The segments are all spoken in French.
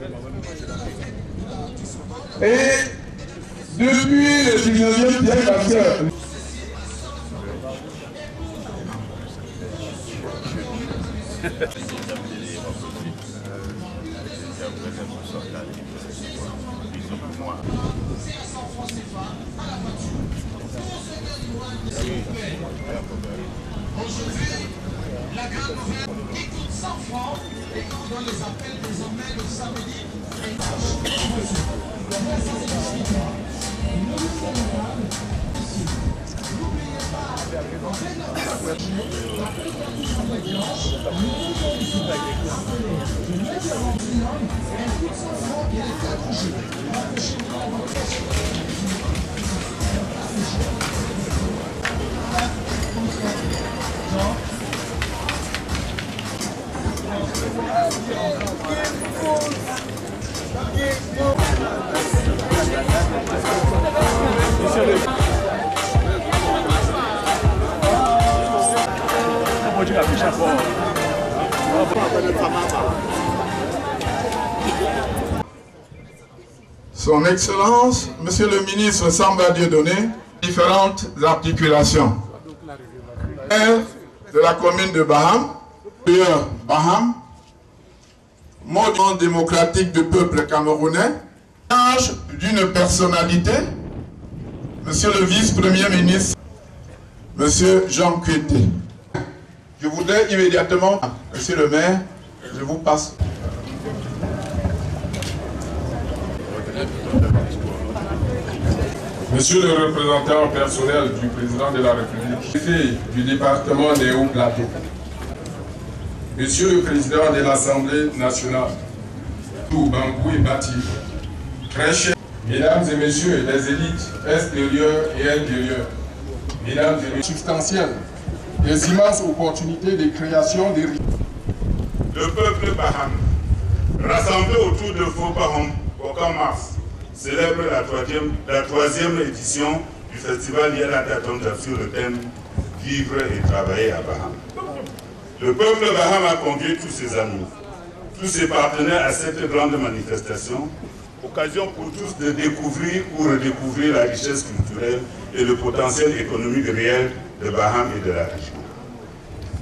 Et depuis le 19e siècle, parce que aujourd'hui, la grande nouvelle qui coûte 100 francs et qu'on doit les appeler désormais le samedi et Son Excellence, Monsieur le ministre Samba Dieudonné, différentes articulations. Maire de la commune de Baham, Baham, mouvement démocratique du peuple camerounais, d'une personnalité, Monsieur le vice-premier ministre, Monsieur Jean Kuete. Je voudrais immédiatement, Monsieur le maire, je vous passe. Monsieur le représentant personnel du président de la République, préfet du département des Hauts-Plateaux, Monsieur le président de l'Assemblée nationale, tout Bangou et Bati, très cher, mesdames et messieurs les élites extérieures et intérieures, mesdames et messieurs, substantielles, des immenses opportunités de création des richesses. Le peuple Baham, rassemblé autour de Faux Baham au 4 mars, célèbre la troisième édition du festival Yalata Tonja sur le thème « Vivre et travailler à Baham ». Le peuple Baham a convié tous ses amis, tous ses partenaires à cette grande manifestation, occasion pour tous de découvrir ou redécouvrir la richesse culturelle et le potentiel économique réel de Baham et de la région.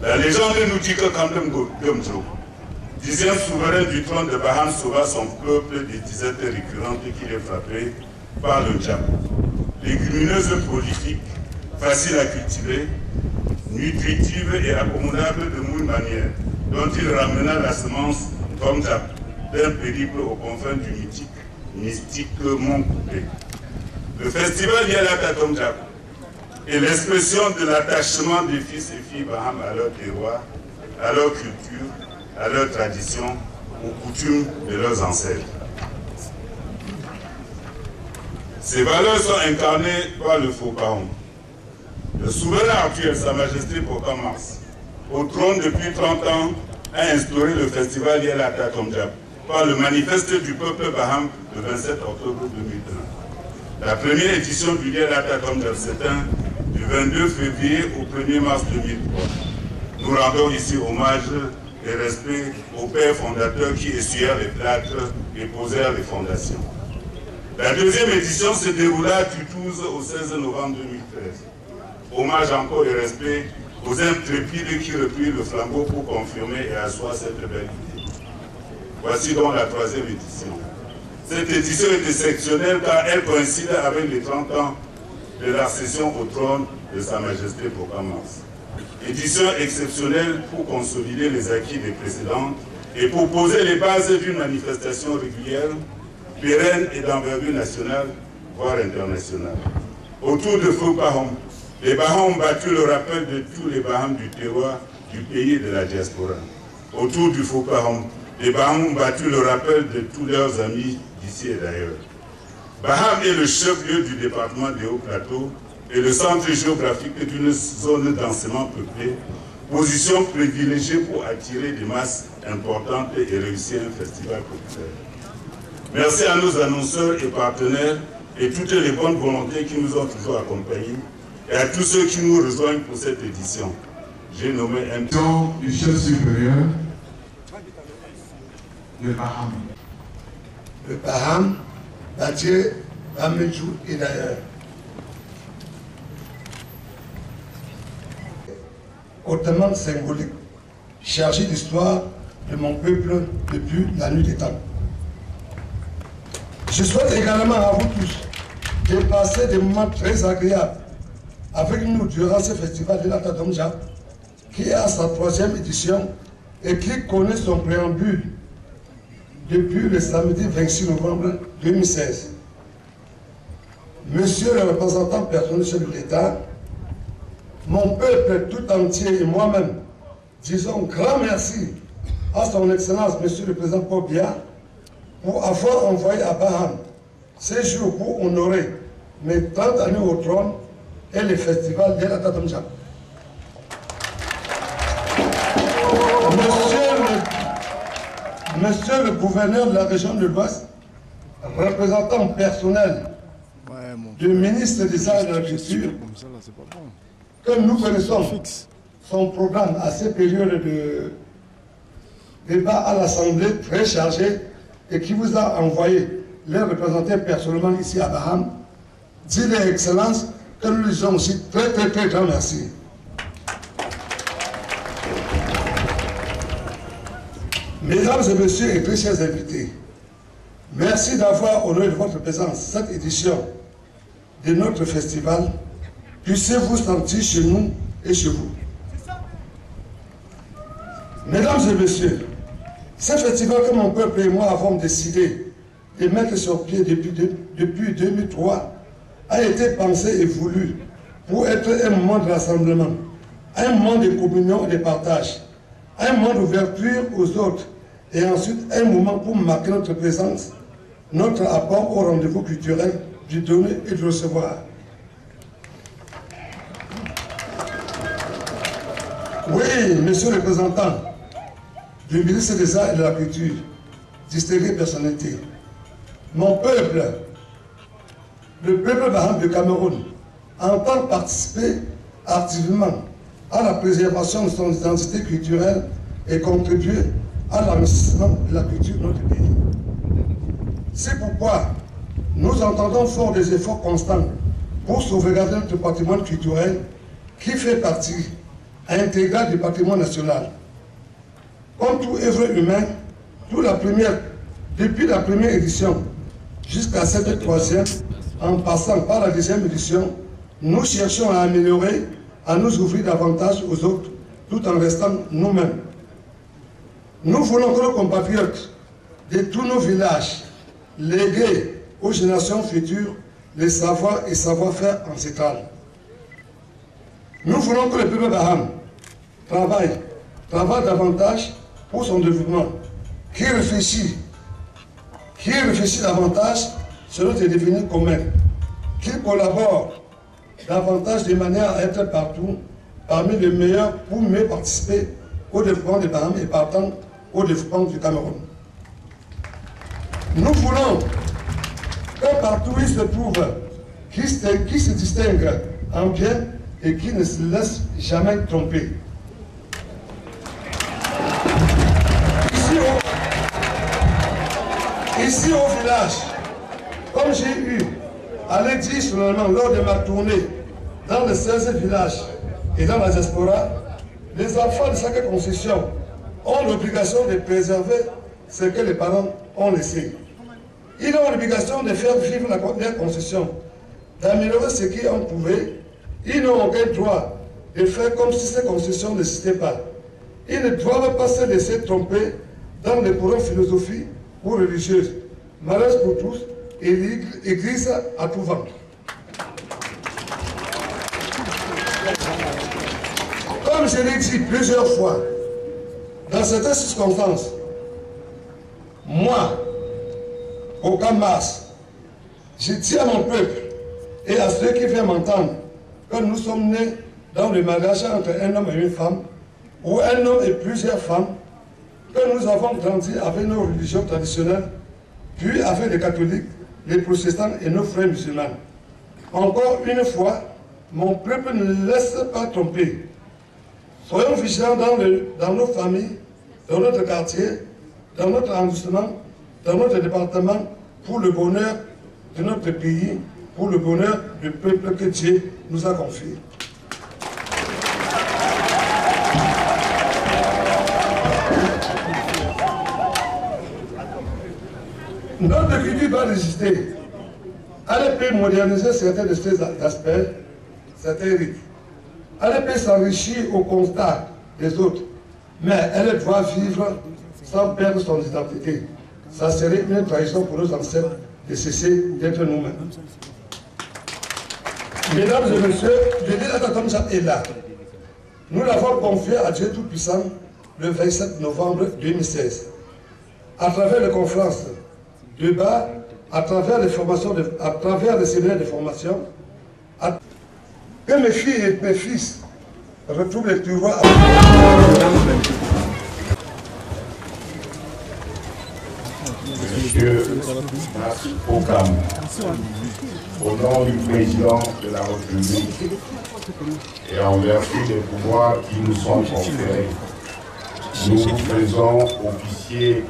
La légende nous dit que Kandem Gomjo, 10e souverain du trône de Baham, sauva son peuple des disettes récurrentes qu'il est frappé par le diable. Légumineuse prolifique, facile à cultiver, nutritive et accommodable de moult manières, dont il ramena la semence Tomjap d'un périple aux confins du mystique Mont Coupé. Le festival Yalata Tomjap est l'expression de l'attachement des fils et filles Baham à leur terroir, à leur culture, à leurs traditions, aux coutumes de leurs ancêtres. Ces valeurs sont incarnées par le Faux Baham. Le souverain actuel, Sa Majesté Pokam Mars, au trône depuis 30 ans, a instauré le festival Yalata Tomjap par le manifeste du peuple Baham le 27 octobre 2001. La première édition du Yalata Tomjap s'éteint du 22 février au 1er mars 2003. Nous rendons ici hommage et respect aux pères fondateurs qui essuyèrent les plâtres et posèrent les fondations. La deuxième édition se déroula du 12 au 16 novembre 2013. Hommage encore et respect aux intrépides qui reprirent le flambeau pour confirmer et asseoir cette belle idée. Voici donc la troisième édition. Cette édition est exceptionnelle car elle coïncide avec les 30 ans de l'accession au trône de Sa Majesté Pokam Mars. Édition exceptionnelle pour consolider les acquis des précédentes et pour poser les bases d'une manifestation régulière, pérenne et d'envergure nationale, voire internationale. Autour de Faux Baham, les Baham ont battu le rappel de tous les Baham du terroir, du pays et de la diaspora. Autour du Faux Baham, les Baham ont battu le rappel de tous leurs amis d'ici et d'ailleurs. Baham est le chef-lieu du département des Hauts-Plateaux et le centre géographique d'une zone densément peuplée, position privilégiée pour attirer des masses importantes et réussir un festival populaire. Merci à nos annonceurs et partenaires et toutes les bonnes volontés qui nous ont toujours accompagnés et à tous ceux qui nous rejoignent pour cette édition. J'ai nommé un du chef supérieur de Baham. de Baham, Batié, Bamedjou et d'ailleurs. Hautement symbolique, chargé d'histoire de mon peuple depuis la nuit des temps. Je souhaite également à vous tous de passer des moments très agréables avec nous durant ce festival de l'Atadomja qui est à sa 3e édition et qui connaît son préambule depuis le samedi 26 novembre 2016. Monsieur le représentant personnel de l'État, mon peuple tout entier et moi-même disons grand merci à son Excellence, Monsieur le Président Paul Biya, pour avoir envoyé à Baham ces jours pour honorer mes 30 années au trône et le festival de l'Atadomja. Monsieur le gouverneur de la région de l'Ouest, représentant personnel du ministre des Arts et de la Culture, que nous connaissons son programme à ces périodes de débat à l'Assemblée très chargé et qui vous a envoyé les représenter personnellement ici à Baham, dit l'excellence que nous lui disons aussi très grand merci. Mesdames et messieurs et très chers invités, merci d'avoir honoré de votre présence cette édition de notre festival. Puissiez-vous sentir chez nous et chez vous. Mesdames et messieurs, ce festival que mon peuple et moi avons décidé de mettre sur pied depuis 2003 a été pensé et voulu pour être un moment de rassemblement, un moment de communion et de partage, un moment d'ouverture aux autres et ensuite un moment pour marquer notre présence, notre apport au rendez-vous culturel du donner et du recevoir. Oui, monsieur le représentant du ministre des Arts et de la Culture, distinguée personnalité, mon peuple, le peuple Baham de Cameroun, entend participer activement à la préservation de son identité culturelle et contribuer à l'enrichissement de la culture de notre pays. C'est pourquoi nous entendons fort des efforts constants pour sauvegarder notre patrimoine culturel qui fait partie intégrale du patrimoine national. Comme tout œuvre humain, depuis la première édition jusqu'à cette 3e, en passant par la 2e édition, nous cherchons à améliorer, à nous ouvrir davantage aux autres, tout en restant nous-mêmes. Nous voulons que nos compatriotes de tous nos villages léguer aux générations futures les savoirs et savoir-faire ancestral. Nous voulons que le peuple Baham travaille davantage pour son développement, qui réfléchit davantage sur notre devenir commun, qui collabore davantage de manière à être partout parmi les meilleurs pour mieux participer au développement de Baham et partant au développement du Cameroun. Nous voulons que partout il se trouve, qui se distingue en bien et qui ne se laisse jamais tromper. Ici au village, comme j'ai eu à le dire solennellement lors de ma tournée dans les 16 villages et dans la diaspora, les enfants de chaque concession ont l'obligation de préserver ce que les parents ont laissé. Ils ont l'obligation de faire vivre la première concession, d'améliorer ce qu'ils ont trouvé. Ils n'ont aucun droit de faire comme si ces concessions n'existaient pas. Ils ne doivent pas se laisser tromper dans les courants philosophiques ou religieuses. Malheur pour tous et l'Église à tout vent. Comme je l'ai dit plusieurs fois, dans certaines circonstances, moi, aucun Mars, je dis à mon peuple et à ceux qui viennent m'entendre que nous sommes nés dans le mariage entre un homme et une femme, ou un homme et plusieurs femmes, que nous avons grandi avec nos religions traditionnelles, puis avec les catholiques, les protestants et nos frères musulmans. Encore une fois, mon peuple ne laisse pas tromper. Soyons vigilants dans nos familles, dans notre quartier, dans notre arrondissement, dans notre département pour le bonheur de notre pays, pour le bonheur du peuple que Dieu nous a confié. Notre écriture va résister. Elle peut moderniser certains de ces aspects, certains rites. Elle peut s'enrichir au constat des autres, mais elle doit vivre sans perdre son identité. Ça serait une trahison pour nos ancêtres de cesser d'être nous-mêmes. Mesdames et messieurs, le délégat Tomsa est là. Nous l'avons confié à Dieu Tout-Puissant le 27 novembre 2016. À travers les conférences, débats, à travers les formations, à travers les séminaires de formation, que mes filles et mes fils retrouvent les pouvoirs. Monsieur Okam, au nom du président de la République et en vertu des pouvoirs qui nous sont conférés, nous vous faisons officier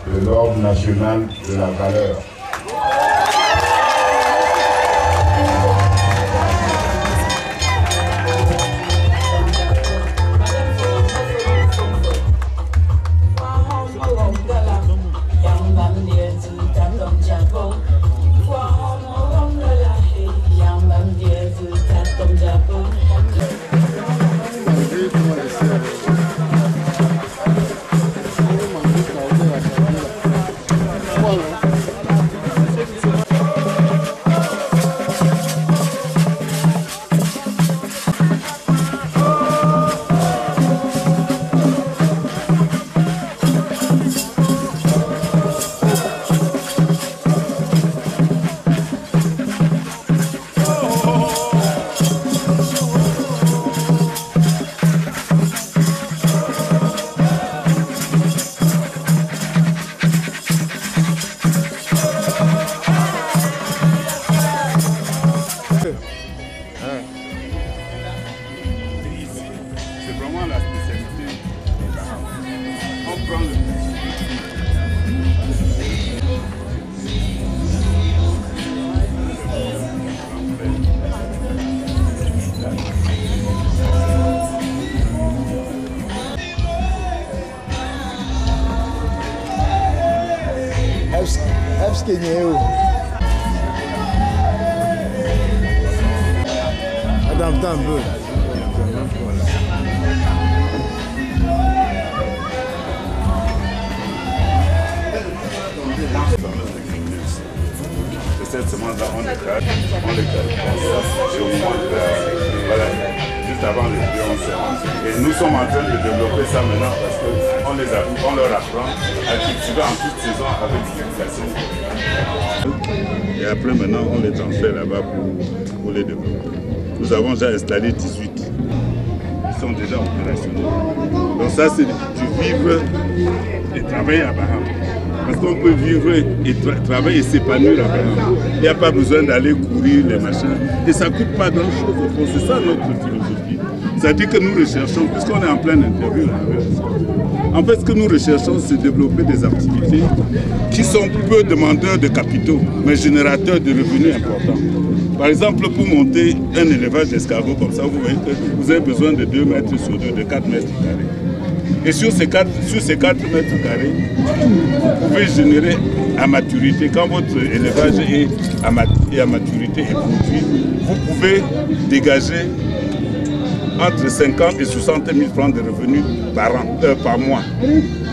de l'Ordre national de la valeur. Cette semence-là, on les cadre, voilà, juste avant le pluie, on sème. Et nous sommes en train de développer ça maintenant parce qu'on leur apprend à cultiver en toute saison avec l'irrigation. Et après maintenant, on les transfère là-bas pour les développer. Nous avons déjà installé 18. Ils sont déjà opérationnels. Donc ça, c'est du vivre et travailler à Baham. Parce qu'on peut vivre et travailler et s'épanouir à Baham. Il n'y a pas besoin d'aller courir les machins. Et ça ne coûte pas grand-chose au fond. C'est ça notre philosophie. C'est-à-dire que nous recherchons, puisqu'on est en pleine interview là, en fait, ce que nous recherchons, c'est développer des activités qui sont peu demandeurs de capitaux, mais générateurs de revenus importants. Par exemple, pour monter un élevage d'escargots comme ça, vous voyez que vous avez besoin de 2 mètres sur 2, de 4 mètres carrés. Et sur ces 4 mètres carrés, vous pouvez générer à maturité, quand votre élevage est à maturité et produit, vous pouvez dégager entre 50 et 60 000 francs de revenus par mois.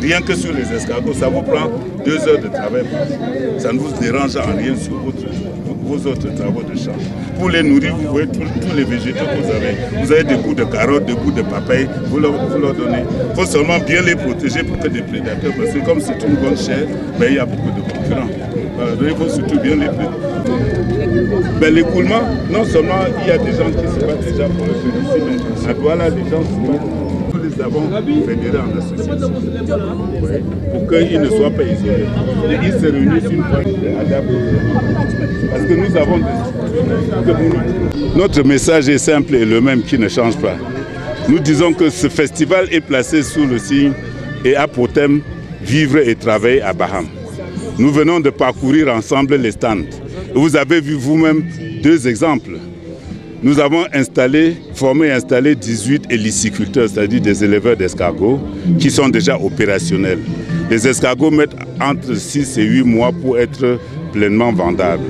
Rien que sur les escargots, ça vous prend 2 heures de travail par jour. Ça ne vous dérange en rien sur vos autres travaux de champ. Pour les nourrir, vous voyez tous les végétaux que vous avez. Vous avez des bouts de carottes, des bouts de papaye, vous leur donnez. Il faut seulement bien les protéger pour que des prédateurs, parce que comme c'est une bonne chair, ben, il y a beaucoup de concurrents. Donc il faut surtout bien les protéger. Ben, l'écoulement, non seulement il y a des gens qui se battent déjà pour le faire ici, mais à Douala, les gens se battent. Nous les avons fédérés en association pour qu'ils ne soient pas isolés. Et ils se réunissent une fois parce que nous avons des communautés. Notre message est simple et le même qui ne change pas. Nous disons que ce festival est placé sous le signe et a pour thème vivre et travailler à Baham. Nous venons de parcourir ensemble les stands. Vous avez vu vous-même 2 exemples. Nous avons formé et installé 18 héliciculteurs, c'est-à-dire des éleveurs d'escargots, qui sont déjà opérationnels. Les escargots mettent entre 6 et 8 mois pour être pleinement vendables.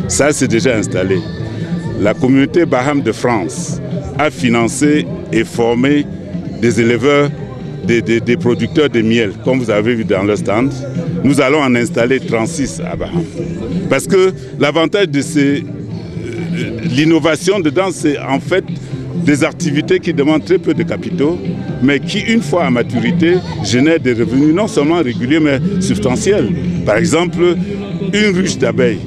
Ça, c'est déjà installé. La communauté Baham de France a financé et formé des éleveurs, des producteurs de miel, comme vous avez vu dans le stand. Nous allons en installer 36 à Baham. Parce que l'avantage de l'innovation dedans, c'est en fait des activités qui demandent très peu de capitaux, mais qui, une fois à maturité, génèrent des revenus non seulement réguliers, mais substantiels. Par exemple, une ruche d'abeilles,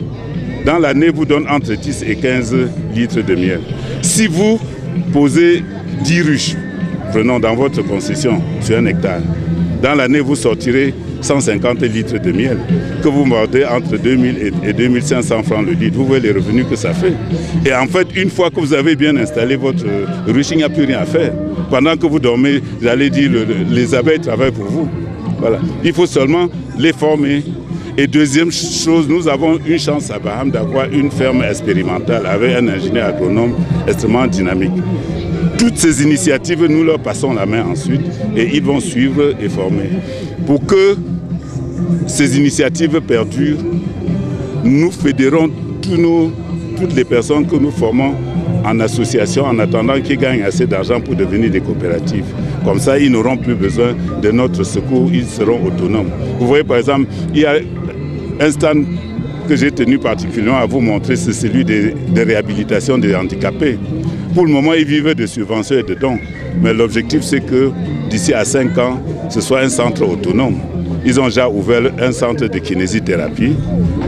dans l'année, vous donne entre 10 et 15 litres de miel. Si vous posez 10 ruches, prenons dans votre concession, sur 1 hectare, dans l'année, vous sortirez 150 litres de miel, que vous mordez entre 2000 et 2500 francs le litre. Vous voyez les revenus que ça fait. Et en fait, une fois que vous avez bien installé votre ruche, il n'y a plus rien à faire. Pendant que vous dormez, j'allais dire, les abeilles travaillent pour vous. Voilà. Il faut seulement les former. Et deuxième chose, nous avons une chance à Baham d'avoir une ferme expérimentale avec un ingénieur agronome extrêmement dynamique. Toutes ces initiatives, nous leur passons la main ensuite et ils vont suivre et former. Pour que ces initiatives perdurent, nous fédérons toutes les personnes que nous formons en association en attendant qu'ils gagnent assez d'argent pour devenir des coopératives. Comme ça, ils n'auront plus besoin de notre secours, ils seront autonomes. Vous voyez par exemple, il y a un stand que j'ai tenu particulièrement à vous montrer, c'est celui de réhabilitation des handicapés. Pour le moment, ils vivent de subventions et de dons. Mais l'objectif, c'est que d'ici à 5 ans, ce soit un centre autonome. Ils ont déjà ouvert un centre de kinésithérapie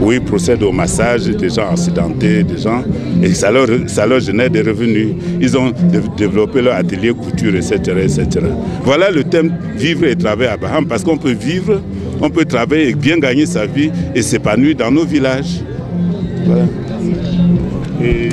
où ils procèdent au massage des gens accidentés, des gens, et ça leur génère des revenus. Ils ont développé leur atelier couture, etc., etc. Voilà le thème vivre et travailler à Baham, parce qu'on peut vivre, on peut travailler et bien gagner sa vie et s'épanouir dans nos villages. Voilà. Et